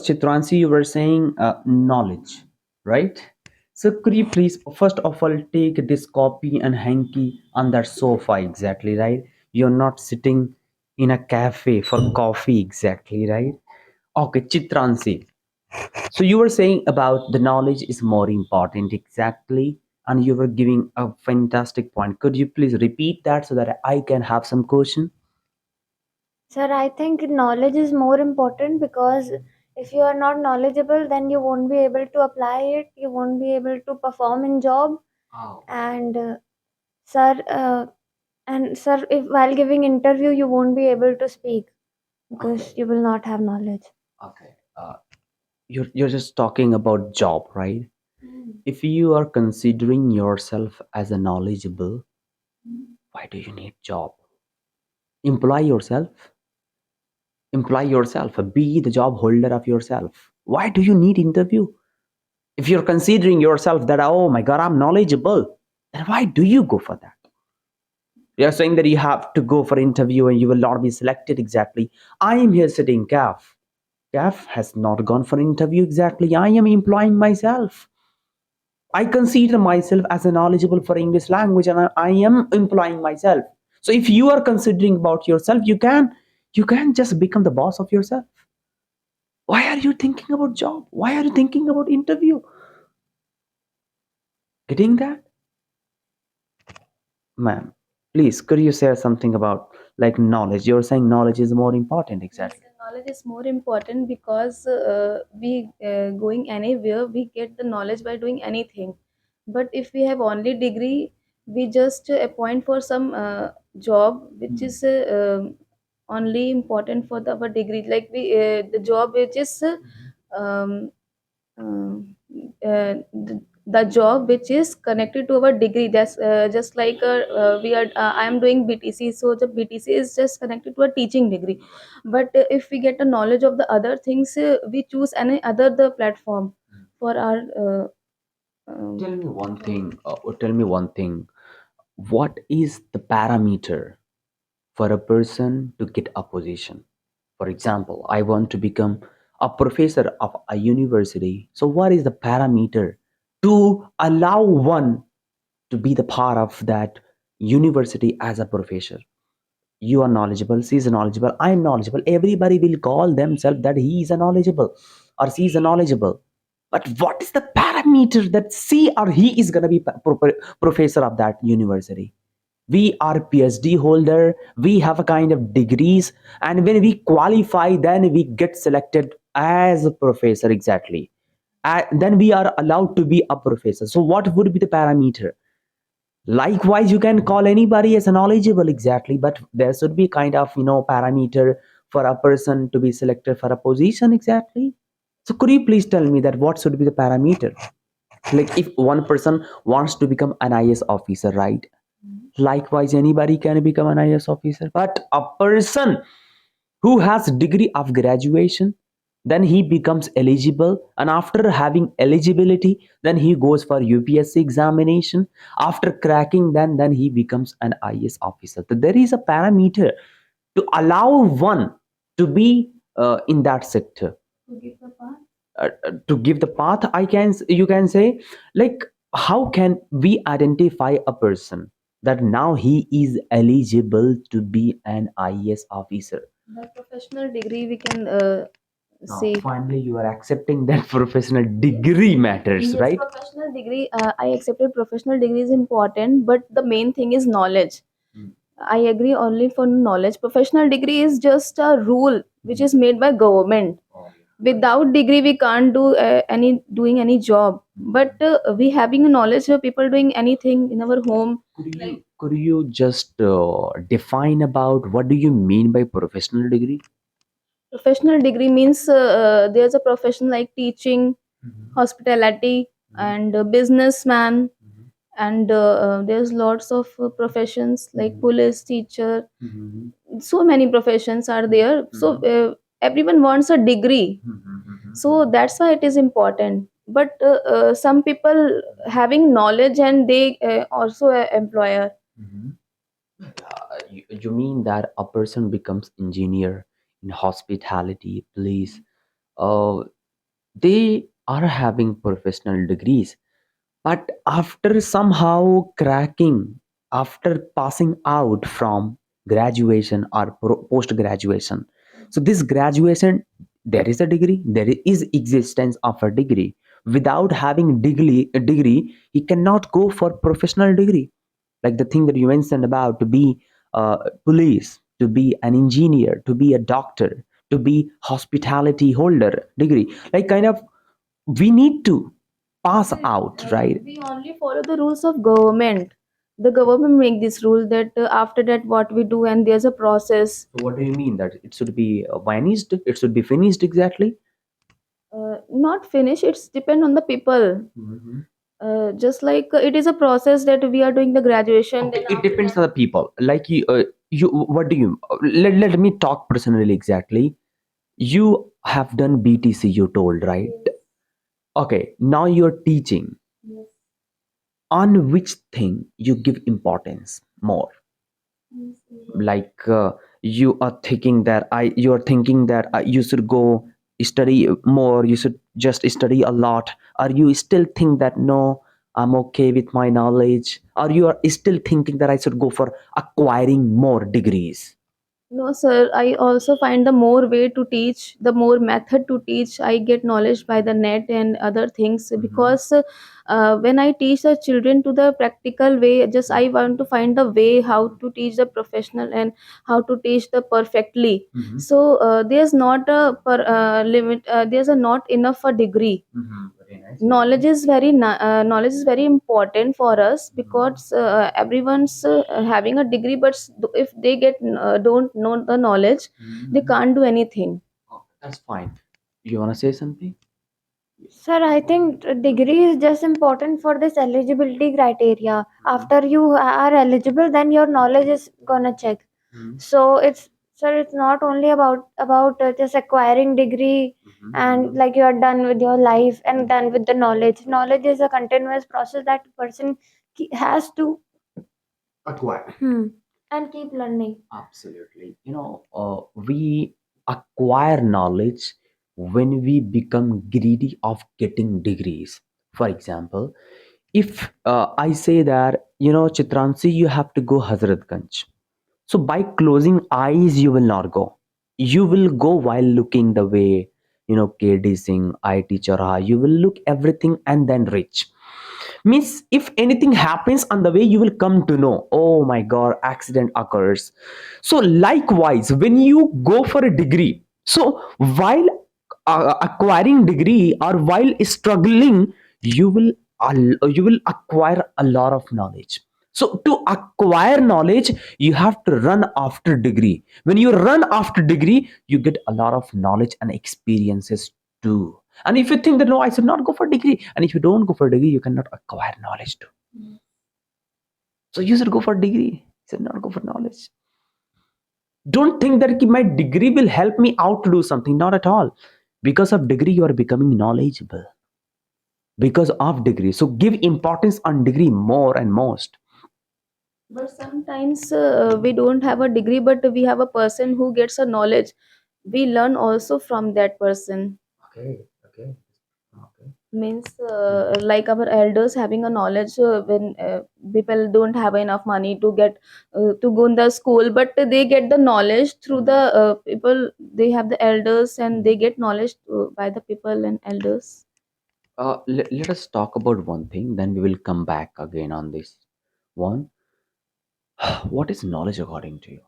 Chitransi, you were saying knowledge, right? So could you please first of all take this copy and hanky on that sofa exactly, right? You're not sitting in a cafe for coffee exactly, right? Okay, Chitransi. So you were saying about the knowledge is more important exactly, and you were giving a fantastic point. Could you please repeat that so that I can have some question? Sir, I think knowledge is more important because if you are not knowledgeable, then you won't be able to apply it. You won't be able to perform in job. Oh, And sir, sir, if while giving interview, you won't be able to speak because okay, you will not have knowledge. okay. You're just talking about job, right? If you are considering yourself as a knowledgeable, why do you need job? Employ yourself. Employ yourself. Be the job holder of yourself. Why do you need interview? If you're considering yourself that, oh my god, I'm knowledgeable, then why do you go for that? You're saying that you have to go for interview and you will not be selected exactly. I am here sitting CAF. CAF has not gone for interview exactly. I am employing myself. I consider myself as a knowledgeable for English language and I am employing myself. So if you are considering about yourself, you can just become the boss of yourself. Why are you thinking about job? Why are you thinking about interview? Getting that? Ma'am, please could you say something about like knowledge? You're saying knowledge is more important Yes, exactly. knowledge is more important because we going anywhere, we get the knowledge by doing anything. But if we have only degree, we just appoint for some job which is only important for our degree. Like the job which is um, um, the job which is connected to our degree. That's just like we are I am doing BTC, so the BTC is just connected to a teaching degree. But if we get a knowledge of the other things, we choose any other the platform for our um, Tell me one thing. Tell me one thing. What is the parameter for a person to get a position? For example, I want to become a professor of a university. So, what is the parameter to allow one to be the part of that university as a professor? You are knowledgeable, she is knowledgeable, I am knowledgeable. Everybody will call themselves that he is a knowledgeable or she is a knowledgeable. But what is the parameter that she or he is going to be professor of that university? We are PhD holder, we have a kind of degrees, and when we qualify, then we get selected as a professor exactly. Then we are allowed to be a professor. So what would be the parameter? Likewise, you can call anybody as a knowledgeable exactly, but there should be kind of parameter for a person to be selected for a position exactly. So could you please tell me that what should be the parameter? Like if one person wants to become an IS officer, right? Likewise, anybody can become an IS officer, but a person who has degree of graduation, then he becomes eligible, and after having eligibility, then he goes for UPSC examination. After cracking, then he becomes an IS officer. So there is a parameter to allow one to be in that sector. to give the path. To give the path, you can say, like, how can we identify a person that now he is eligible to be an IS officer? The professional degree we can Now, see. finally, you are accepting that professional degree matters, Yes, right? professional degree. I accepted professional degree is important, but the main thing is knowledge. Mm. I agree only for knowledge. Professional degree is just a rule which is made by government. Oh, Without degree, we can't do any doing any job. But we having knowledge of people doing anything in our home. could you just define about what do you mean by professional degree? Professional degree means there's a profession like teaching, Mhm. hospitality, Mhm. and businessman. Mhm. And there's lots of professions like Mhm. police, teacher. Mhm. So many professions are there. So Mhm. everyone wants a degree. So Mhm. that's why it is important. But some people having knowledge and they also a employer. Mhm. You mean that a person becomes engineer in hospitality, police, uh, they are having professional degrees, but after somehow cracking, after passing out from graduation or post graduation, so this graduation, there is a degree, there is existence of a degree. Without having degree, he cannot go for professional degree, like the thing that you mentioned about to be a police, to be an engineer, to be a doctor, to be hospitality holder degree, like kind of we need to pass out, right? We only follow the rules of government. The government make this rule that after that what we do, and there's a process. So what do you mean that it should be vanished? It should be finished exactly? Not finish, it's depend on the people. Mhm. Just like it is a process that we are doing the graduation, Okay, then it after depends that on the people. Like you, what do you? Let me talk personally exactly. You have done BTC, you told, right? Okay, now you're teaching. yes, On which thing you give importance more? yes, Like you are thinking that you are thinking that you should go study more, you should just study a lot, or you still think that no, I'm okay with my knowledge, or you are still thinking that I should go for acquiring more degrees? no, sir. I also find the more way to teach, the more method to teach. I get knowledge by the net and other things because when I teach the children to the practical way, just I want to find the way how to teach the professional and how to teach the perfectly. Mhm. So there's not a limit. There's a not enough a degree. Very nice. Knowledge is very important for us because everyone's having a degree, but if they get don't know the knowledge, they can't do anything. Oh, that's fine. You want to say something? Sir, I think degree is just important for this eligibility criteria. After you are eligible, then your knowledge is gonna check. Mhm. So it's, sir, it's not only about just acquiring degree and like you are done with your life and done with the knowledge. Knowledge is a continuous process that person has to Acquire. and keep learning. Absolutely. We acquire knowledge when we become greedy of getting degrees. For example, if I say that, Chitransi, you have to go Hazratganj. So by closing eyes, you will not go. You will go while looking the way, KD Singh, IT Charaha. You will look everything and then reach. Means if anything happens on the way, you will come to know, oh my God, accident occurs. So likewise, when you go for a degree, so while acquiring degree or while struggling, you will you will acquire a lot of knowledge. So to acquire knowledge, you have to run after degree. When you run after degree, you get a lot of knowledge and experiences too. And if you think that no, I should not go for degree, and if you don't go for degree, you cannot acquire knowledge too. So you should go for degree. You should not go for knowledge. Don't think that my degree will help me out to do something. Not at all. Because of degree, you are becoming knowledgeable. Because of degree. So give importance on degree more and most. But sometimes we don't have a degree, but we have a person who gets a knowledge. We learn also from that person. Okay, okay, okay. Means like our elders having a knowledge when people don't have enough money to get to go in the school, but they get the knowledge through the people. They have the elders and they get knowledge by the people and elders. Let us talk about one thing, then we will come back again on this one. What is knowledge according to you?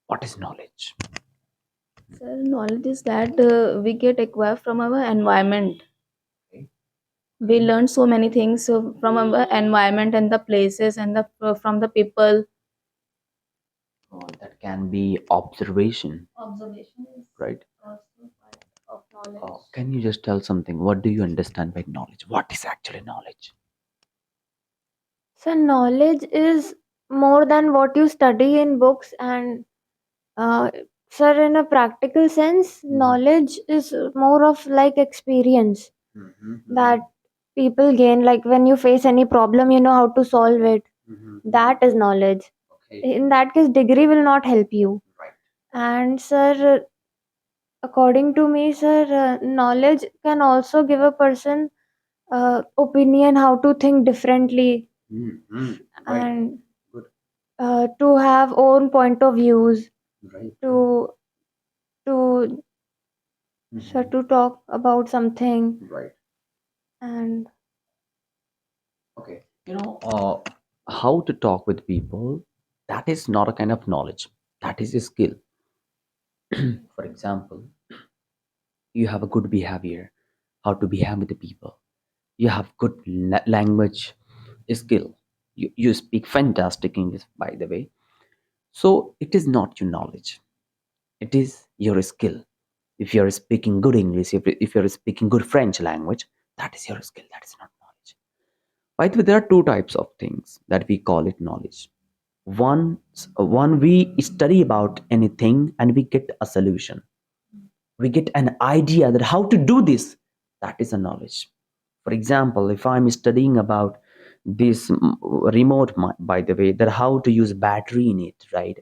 What is knowledge? So knowledge is that we get acquired from our environment. Okay. We learn so many things from our environment and the places and the from the people. That can be observation, Observation is right? also part of knowledge. Can you just tell something? What do you understand by knowledge? What is actually knowledge? So knowledge is more than what you study in books and sir, in a practical sense, knowledge is more of like experience that people gain. Like when you face any problem, you know how to solve it. That is knowledge. Okay. In that case, degree will not help you. Right. And sir, according to me, sir, knowledge can also give a person opinion how to think differently Right. and Good. to have own point of views Right. to to so to talk about something Right. and Okay. How to talk with people, that is not a kind of knowledge. That is a skill. For example, you have a good behavior, how to behave with the people. You have good language skill. You speak fantastic English, by the way. So it is not your knowledge. It is your skill. If you're speaking good English, if you're speaking good French language, that is your skill. That is not knowledge. By the way, there are two types of things that we call it knowledge. One, we study about anything and we get a solution. We get an idea that how to do this. That is a knowledge. For example, if I'm studying about this remote, by the way, that how to use battery in it, right?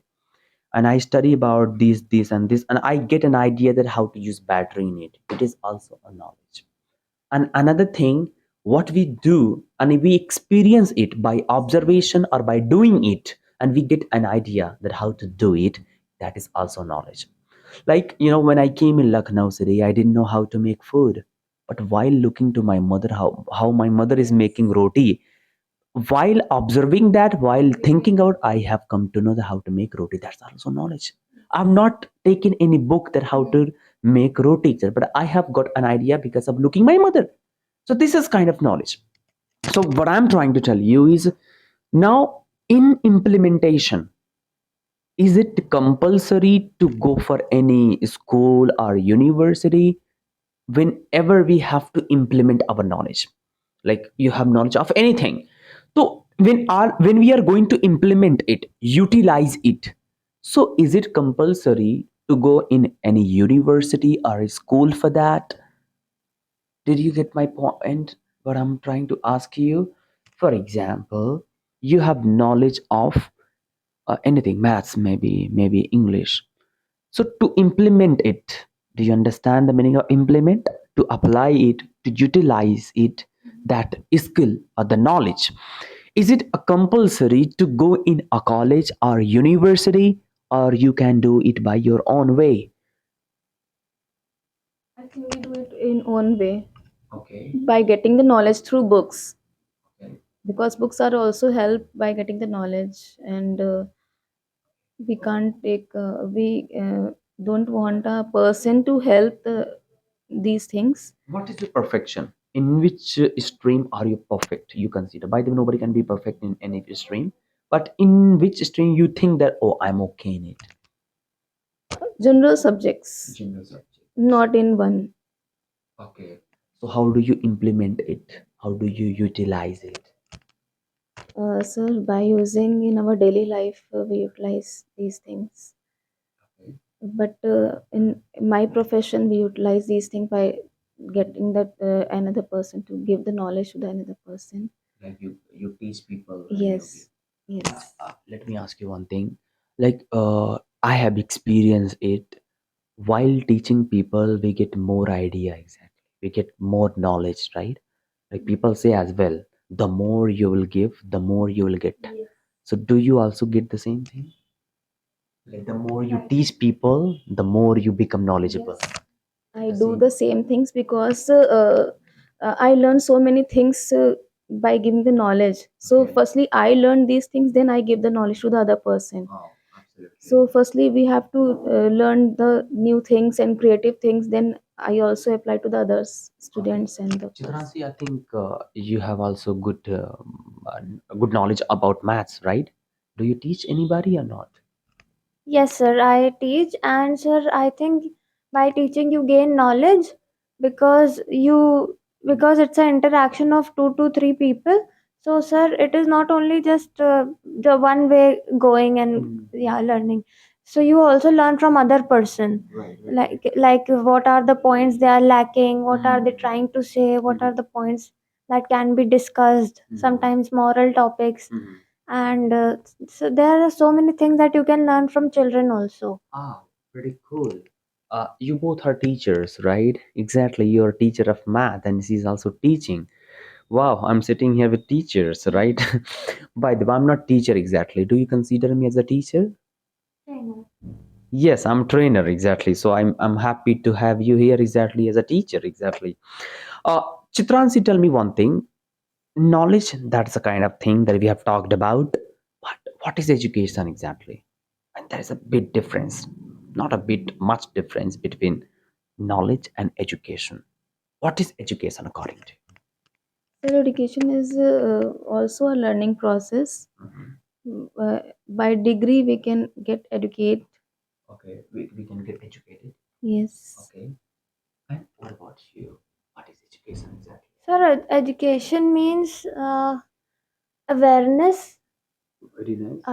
And I study about this and this, and I get an idea that how to use battery in it. It is also a knowledge. And another thing, what we do and we experience it by observation or by doing it, and we get an idea that how to do it. That is also knowledge. Like, when I came in Lucknow city, I didn't know how to make food. But while looking to my mother, how my mother is making roti, while observing that, while thinking out, I have come to know that how to make roti. That's also knowledge. I've not taken any book that how to make roti, but I have got an idea because of looking my mother. So this is kind of knowledge. So what I'm trying to tell you is, now in implementation, is it compulsory to go for any school or university whenever we have to implement our knowledge? Like, you have knowledge of anything, so when we are going to implement it, utilize it, so is it compulsory to go in any university or a school for that? Did you get my point? What I'm trying to ask you, for example, you have knowledge of anything, maths, maybe English. So to implement it, do you understand the meaning of implement? To apply it, to utilize it, that skill or the knowledge. Is it a compulsory to go in a college or university, or you can do it by your own way? I think we do it in own way Okay. by getting the knowledge through books, Okay. because books are also help by getting the knowledge, and we can't take we don't want a person to help these things. What is the perfection? In which stream are you perfect? You consider. By the way, nobody can be perfect in any stream. But in which stream you think that, oh, I'm okay in it? General subjects, General subject. not in one. Okay. So how do you implement it? How do you utilize it? Sir, by using in our daily life, we utilize these things. Okay. But in my profession, we utilize these things by getting that another person to give the knowledge to the another person. Like, you teach people and you give. Yes, yes. Let me ask you one thing. Like, I have experienced it. While teaching people, we get more idea, exactly. We get more knowledge, right? Like people say as well, the more you will give, the more you will get. Yes. So do you also get the same thing? Like, the more you teach people, the more you become knowledgeable. Yes. I The do same. the same things because I learn so many things by giving the knowledge. So, Okay. firstly, I learn these things, then I give the knowledge to the other person. Wow, absolutely. So, firstly, we have to learn the new things and creative things. Then I also apply to the others, Okay. students and the person. Chitransi, I think you have also good knowledge about maths, right? Do you teach anybody or not? yes, sir, I teach, and sir, I think by teaching you gain knowledge because it's an interaction of two to three people. So, sir, it is not only just the one way going and yeah, learning. So you also learn from other person, Right, like what are the points they are lacking, what are they trying to say, what are the points that can be discussed. Sometimes moral topics, and so there are so many things that you can learn from children also. Ah, pretty cool. You both are teachers, right? Exactly. You're a teacher of math, and she's also teaching. Wow, I'm sitting here with teachers, right? By the way, I'm not teacher exactly. Do you consider me as a teacher? Trainer. Yes, I'm trainer exactly. So I'm happy to have you here exactly as a teacher exactly. Uh, Chitransi, tell me one thing. Knowledge, that's the kind of thing that we have talked about. But what is education exactly? And there is a big difference, not a bit, much difference between knowledge and education. What is education according to Self education is also a learning process. you? By degree, we can get educate. Okay, we can get educated. Yes. Okay. And what about you? What is education exactly? Sir, education means awareness, Very nice.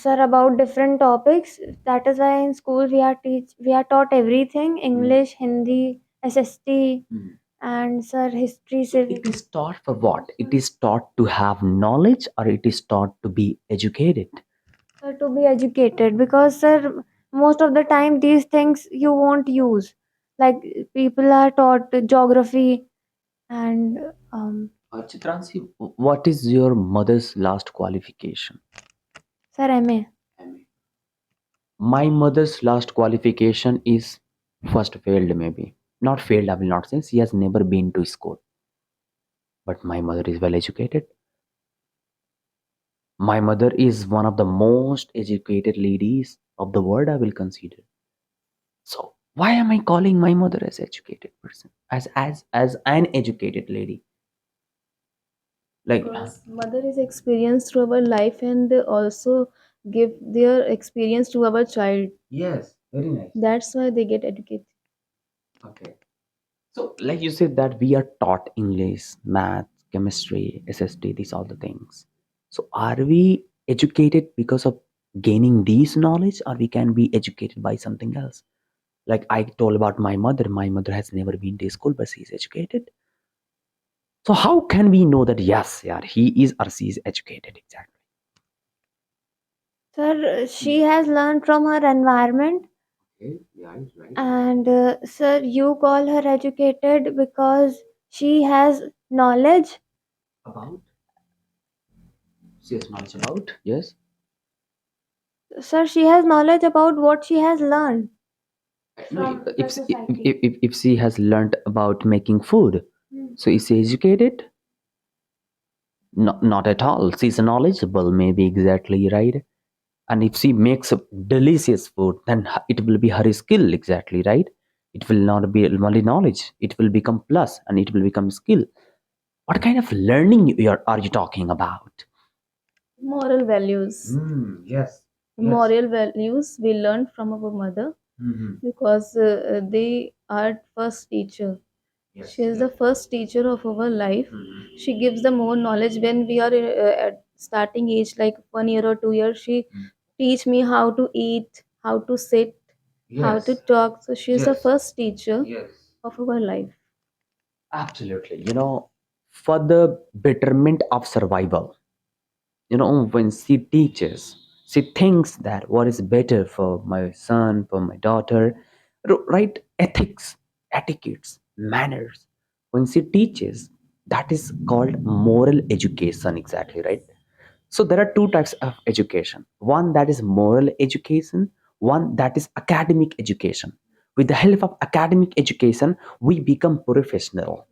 sir, about different topics. That is why in school we are taught everything: English, Hindi, SST, Hmm. and sir, history, So it civics. is taught for what? It is taught to have knowledge or it is taught to be educated? Sir, to be educated, because sir, most of the time these things you won't use. Like people are taught geography and Chitransi, what is your mother's last qualification? sir, MA. My mother's last qualification is first failed, maybe. Not failed, I will not say. She has never been to school. But my mother is well educated. My mother is one of the most educated ladies of the world, I will consider. So why am I calling my mother as educated person? As an educated lady? Like Because mother is experienced through our life and also give their experience to our child. yes, very nice. That's why they get educated. Okay. So, like you said, that we are taught English, math, chemistry, SST, these all the things. So, are we educated because of gaining these knowledge, or we can be educated by something else? Like I told about my mother. My mother has never been to school, but she is educated. So, how can we know that yes, yeah, he is or she is educated exactly? Sir, she has learned from her environment, Okay, yeah, right. and sir, you call her educated because she has knowledge. About she has knowledge about yes. Sir, she has knowledge about what she has learned No, from the if, society. if she has learned about making food, Hmm. so is she educated? Not at all. She's knowledgeable, maybe exactly right. And if she makes a delicious food, then it will be her skill exactly right. It will not be only knowledge. It will become plus, and it will become skill. What kind of learning are you talking about? Moral values. Yes. Yes. Moral values we learned from our mother Hmm. because they are first teacher. Yes. She is Yes. the first teacher of our life. Mhm. She gives the more knowledge when we are at starting age, like 1 year or 2 years. She teach me how to eat, how to sit, how to Yes. talk. So she is the Yes. first teacher Yes. of our life. Absolutely. For the betterment of survival, when she teaches, she thinks that what is better for my son, for my daughter, right? Ethics, etiquettes, manners. When she teaches, that is called moral education exactly, right? So there are two types of education: one that is moral education, one that is academic education. With the help of academic education, we become professional,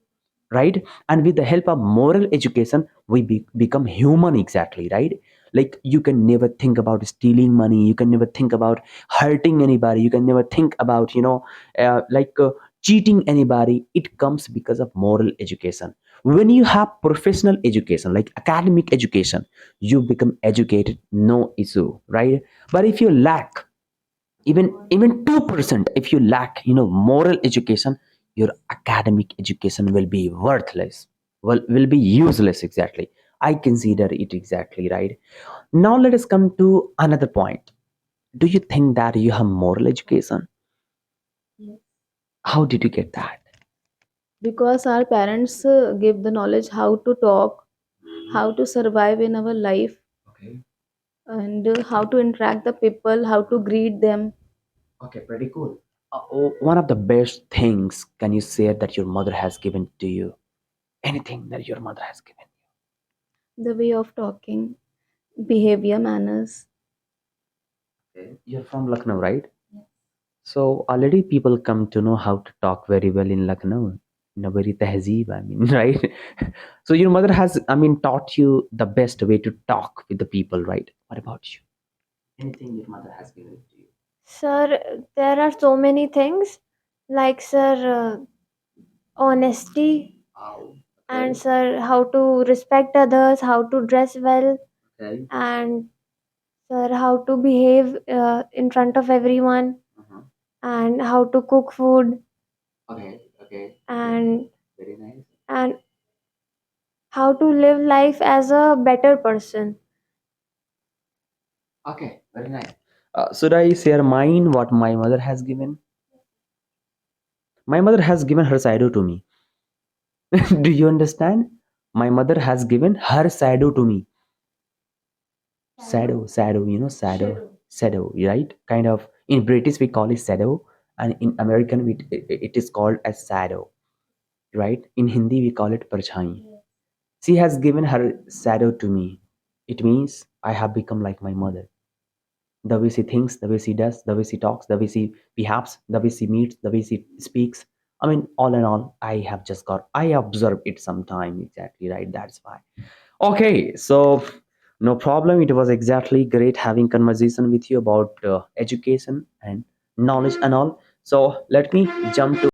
right? And with the help of moral education, we become human exactly, right? Like you can never think about stealing money, you can never think about hurting anybody, you can never think about cheating anybody. It comes because of moral education. When you have professional education like academic education, you become educated, no issue, right? But if you lack even 2%, if you lack moral education, your academic education will be worthless, will be useless exactly. I consider it exactly right. Now let us come to another point. Do you think that you have moral education? Yes. How did you get that? Because our parents give the knowledge how to talk, how to survive in our life, Okay. and how to interact the people, how to greet them. Okay, pretty cool. One of the best things can you say that your mother has given to you? Anything that your mother has given. The way of talking, behavior, manners. Okay. You're from Lucknow, right? So already people come to know how to talk very well in Lucknow, in a very tehzeeb, I mean, right? So your mother has, I mean, taught you the best way to talk with the people, right? What about you? Anything your mother has given to you? Sir, there are so many things like, sir, honesty, Oh, and okay, sir, how to respect others, how to dress well, okay. and sir, how to behave in front of everyone, Uh-huh. and how to cook food, Okay, okay, okay. and Very nice. and how to live life as a better person. Okay, very nice. Should I share mine? What my mother has given? My mother has given her side to me. Do you understand? My mother has given her side to me. Shadow, shadow, right? Kind of in British we call it shadow, and in American it is called as shadow, right? In Hindi we call it parchai. She has given her shadow to me. It means I have become like my mother. The way she thinks, the way she does, the way she talks, the way she behaves, the way she meets, the way she speaks. I mean, all in all, I observe it sometime exactly, right? That's why. Okay, so no problem. It was exactly great having conversation with you about education and knowledge and all. So let me jump to